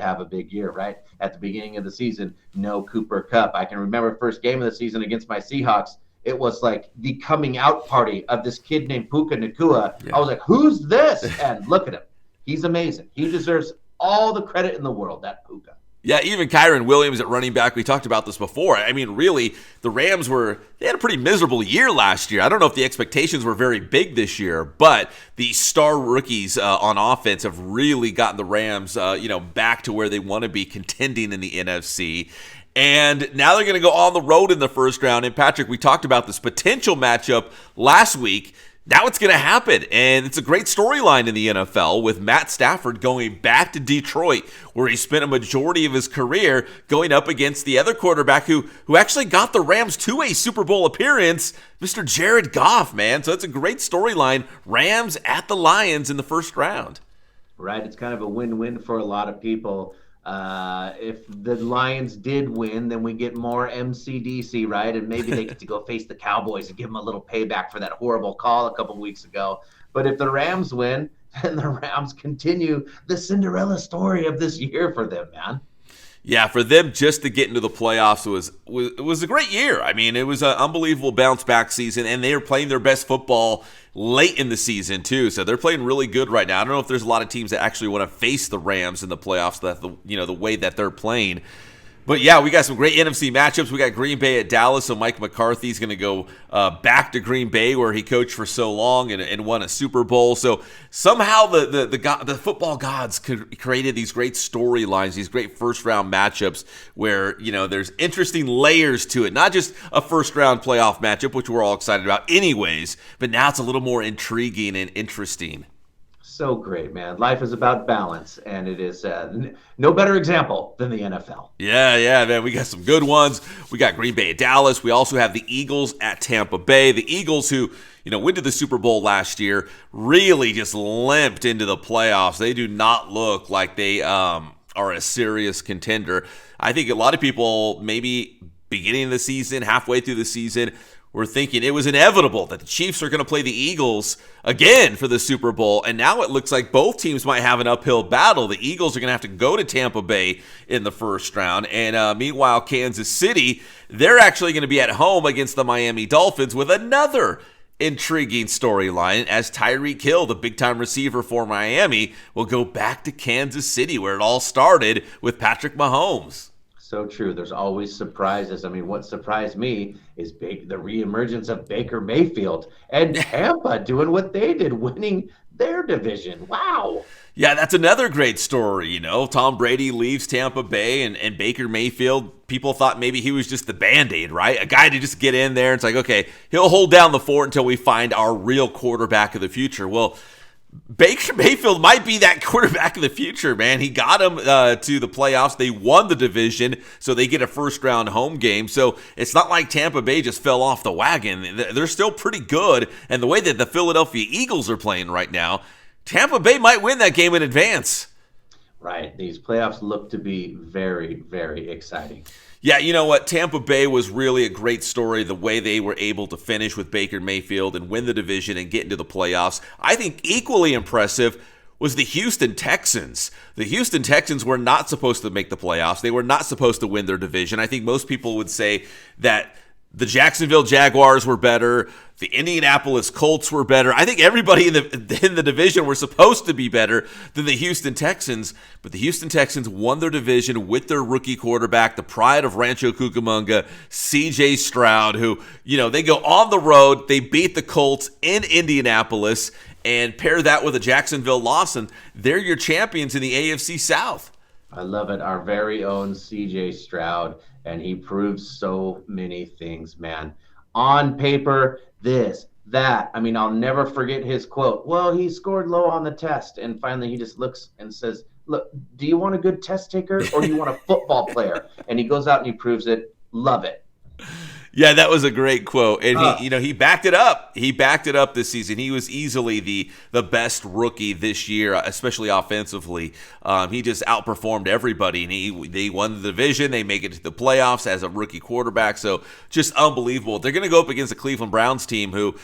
to have a big year, right? At the beginning of the season, no Cooper Kupp. I can remember first game of the season against my Seahawks. It was like the coming out party of this kid named Puka Nacua. Yeah. I was like, who's this? And look at him. He's amazing. He deserves all the credit in the world, that Puka. Yeah, even Kyron Williams at running back, we talked about this before. I mean, really, the Rams they had a pretty miserable year last year. I don't know if the expectations were very big this year, but the star rookies on offense have really gotten the Rams, back to where they want to be, contending in the NFC. And now they're going to go on the road in the first round. And Patrick, we talked about this potential matchup last week. Now it's going to happen, and it's a great storyline in the NFL with Matt Stafford going back to Detroit, where he spent a majority of his career going up against the other quarterback who actually got the Rams to a Super Bowl appearance, Mr. Jared Goff, man. So it's a great storyline. Rams at the Lions in the first round. Right, it's kind of a win-win for a lot of people. If the Lions did win, then we get more MCDC, right? And maybe they get to go face the Cowboys and give them a little payback for that horrible call a couple weeks ago. But if the Rams win, then the Rams continue the Cinderella story of this year for them, man. Yeah, for them just to get into the playoffs was a great year. I mean, it was an unbelievable bounce-back season, and they are playing their best football late in the season, too. So they're playing really good right now. I don't know if there's a lot of teams that actually want to face the Rams in the playoffs, the way that they're playing. But yeah, we got some great NFC matchups. We got Green Bay at Dallas, so Mike McCarthy's going to go back to Green Bay, where he coached for so long and won a Super Bowl. So somehow the football gods created these great storylines, these great first-round matchups where, there's interesting layers to it. Not just a first-round playoff matchup, which we're all excited about anyways, but now it's a little more intriguing and interesting. So great, man. Life is about balance, and it is no better example than the NFL. Yeah, man. We got some good ones. We got Green Bay at Dallas. We also have the Eagles at Tampa Bay. The Eagles who, went to the Super Bowl last year, really just limped into the playoffs. They do not look like they are a serious contender. I think a lot of people, maybe beginning of the season, halfway through the season, we're thinking it was inevitable that the Chiefs are going to play the Eagles again for the Super Bowl, and now it looks like both teams might have an uphill battle. The Eagles are going to have to go to Tampa Bay in the first round, and meanwhile, Kansas City, they're actually going to be at home against the Miami Dolphins with another intriguing storyline as Tyreek Hill, the big-time receiver for Miami, will go back to Kansas City, where it all started with Patrick Mahomes. So true. There's always surprises. I mean, what surprised me is the reemergence of Baker Mayfield and Tampa doing what they did, winning their division. Wow. Yeah, that's another great story. Tom Brady leaves Tampa Bay and Baker Mayfield, people thought maybe he was just the Band-Aid, right? A guy to just get in there. It's like, okay, he'll hold down the fort until we find our real quarterback of the future. Well, Baker Mayfield might be that quarterback of the future, man. He got them to the playoffs. They won the division, so they get a first-round home game. So it's not like Tampa Bay just fell off the wagon. They're still pretty good, and the way that the Philadelphia Eagles are playing right now, Tampa Bay might win that game in advance. Right. These playoffs look to be very, very exciting. Yeah, you know what? Tampa Bay was really a great story, the way they were able to finish with Baker Mayfield and win the division and get into the playoffs. I think equally impressive was the Houston Texans. The Houston Texans were not supposed to make the playoffs. They were not supposed to win their division. I think most people would say that the Jacksonville Jaguars were better. The Indianapolis Colts were better. I think everybody in the division were supposed to be better than the Houston Texans. But the Houston Texans won their division with their rookie quarterback, the pride of Rancho Cucamonga, C.J. Stroud, who, they go on the road. They beat the Colts in Indianapolis and pair that with a Jacksonville loss, and they're your champions in the AFC South. I love it. Our very own C.J. Stroud. And he proves so many things, man. On paper, this, that. I mean, I'll never forget his quote. Well, he scored low on the test. And finally, he just looks and says, look, do you want a good test taker or do you want a football player? And he goes out and he proves it. Love it. Yeah, that was a great quote. And he backed it up. He backed it up this season. He was easily the best rookie this year, especially offensively. He just outperformed everybody, and they won the division. They make it to the playoffs as a rookie quarterback. So just unbelievable. They're going to go up against the Cleveland Browns team who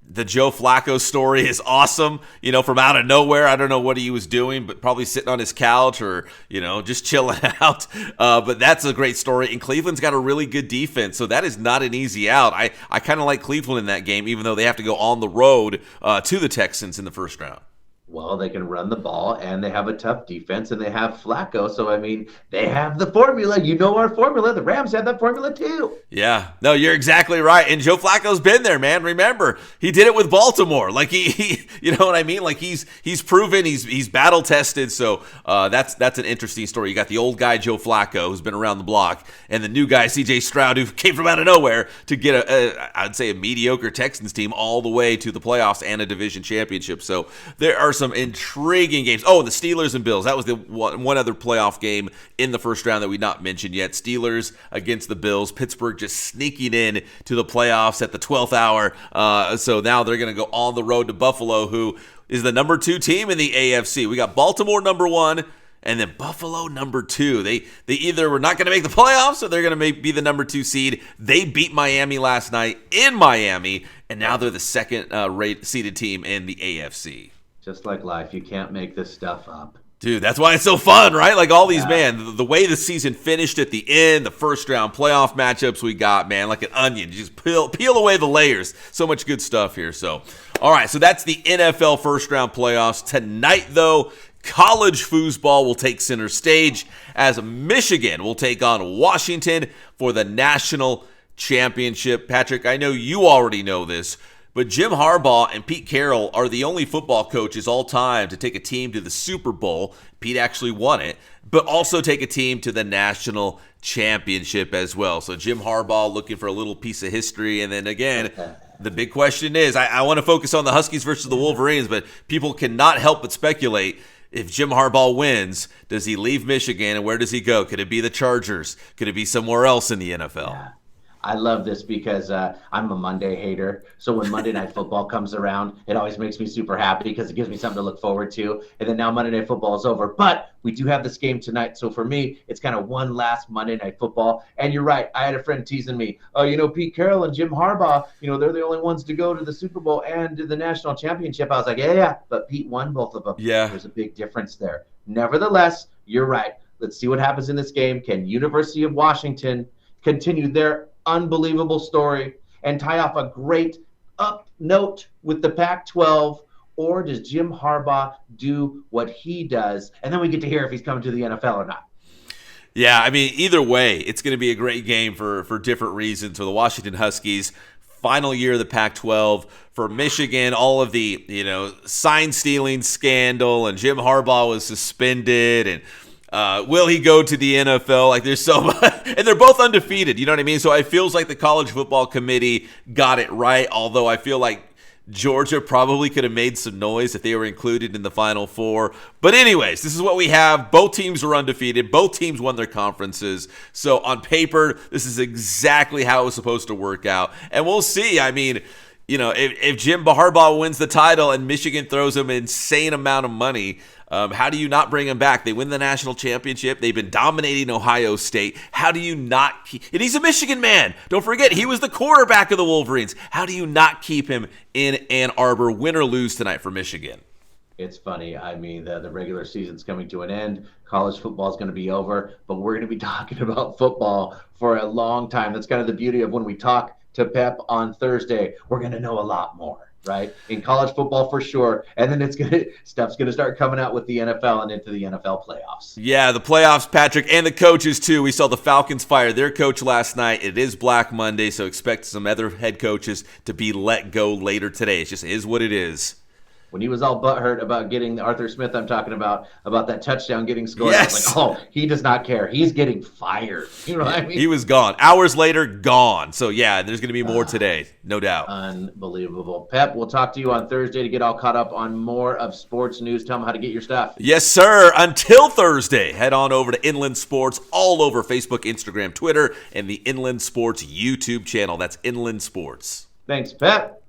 The Joe Flacco story is awesome. From out of nowhere, I don't know what he was doing, but probably sitting on his couch or, just chilling out. But that's a great story. And Cleveland's got a really good defense, so that is not an easy out. I kind of like Cleveland in that game, even though they have to go on the road to the Texans in the first round. Well, they can run the ball, and they have a tough defense, and they have Flacco. So, I mean, they have the formula. You know our formula. The Rams have that formula, too. Yeah. No, you're exactly right. And Joe Flacco's been there, man. Remember, he did it with Baltimore. Like, he you know what I mean? Like, he's proven, he's battle-tested. So, that's an interesting story. You got the old guy, Joe Flacco, who's been around the block, and the new guy, C.J. Stroud, who came from out of nowhere to get I'd say a mediocre Texans team all the way to the playoffs and a division championship. So, there are some intriguing games. Oh, the Steelers and Bills. That was the one other playoff game in the first round that we not mentioned yet. Steelers against the Bills. Pittsburgh just sneaking in to the playoffs at the 12th hour. So now they're going to go on the road to Buffalo, who is the number 2 team in the AFC. We got Baltimore number 1. And then Buffalo number 2. They either were not going to make the playoffs or they're going to be the number 2 seed. They beat Miami last night in Miami, and now they're the second seeded team in the AFC. Just like life, you can't make this stuff up. Dude, that's why it's so fun, right? Like all these, man, the way the season finished at the end, the first round playoff matchups we got, man, like an onion. You just peel away the layers. So much good stuff here. So, all right, so that's the NFL first round playoffs. Tonight, though, college foosball will take center stage as Michigan will take on Washington for the national championship. Patrick, I know you already know this, but Jim Harbaugh and Pete Carroll are the only football coaches all time to take a team to the Super Bowl. Pete actually won it, but also take a team to the national championship as well. So Jim Harbaugh looking for a little piece of history. And then again, the big question is, I want to focus on the Huskies versus the Wolverines, but people cannot help but speculate. If Jim Harbaugh wins, does he leave Michigan and where does he go? Could it be the Chargers? Could it be somewhere else in the NFL? Yeah. I love this because I'm a Monday hater. So when Monday Night Football comes around, it always makes me super happy because it gives me something to look forward to. And then now Monday Night Football is over. But we do have this game tonight. So for me, it's kind of one last Monday Night Football. And you're right. I had a friend teasing me, Pete Carroll and Jim Harbaugh, they're the only ones to go to the Super Bowl and to the national championship. I was like, yeah. But Pete won both of them. Yeah. There's a big difference there. Nevertheless, you're right. Let's see what happens in this game. Can University of Washington continue their unbelievable story and tie off a great up note with the Pac-12, or does Jim Harbaugh do what he does? And then we get to hear if he's coming to the NFL or not. Yeah, I mean, either way, it's going to be a great game for different reasons. For the Washington Huskies, final year of the Pac-12. For Michigan, all of the, sign-stealing scandal, and Jim Harbaugh was suspended, and will he go to the NFL? Like, there's so much, and they're both undefeated. You know what I mean? So it feels like the College Football Committee got it right. Although I feel like Georgia probably could have made some noise if they were included in the Final Four. But anyways, this is what we have. Both teams were undefeated. Both teams won their conferences. So on paper, this is exactly how it was supposed to work out. And we'll see. I mean, if Jim Harbaugh wins the title and Michigan throws him an insane amount of money, how do you not bring him back? They win the national championship. They've been dominating Ohio State. How do you not keep... And he's a Michigan man. Don't forget, he was the quarterback of the Wolverines. How do you not keep him in Ann Arbor, win or lose tonight for Michigan? It's funny. I mean, the regular season's coming to an end. College football is going to be over, but we're going to be talking about football for a long time. That's kind of the beauty of when we talk to Pep on Thursday. We're going to know a lot more. Right? In college football for sure. And then stuff's going to start coming out with the NFL and into the NFL playoffs. Yeah, the playoffs, Patrick, and the coaches too. We saw the Falcons fire their coach last night. It is Black Monday, so expect some other head coaches to be let go later today. It just is what it is. When he was all butthurt about getting Arthur Smith, I'm talking about that touchdown getting scored. Yes. I was like, he does not care. He's getting fired. You know what I mean? He was gone. Hours later, gone. So, yeah, there's going to be more today. No doubt. Unbelievable. Pep, we'll talk to you on Thursday to get all caught up on more of sports news. Tell them how to get your stuff. Yes, sir. Until Thursday, head on over to Inland Sports all over Facebook, Instagram, Twitter, and the Inland Sports YouTube channel. That's Inland Sports. Thanks, Pep.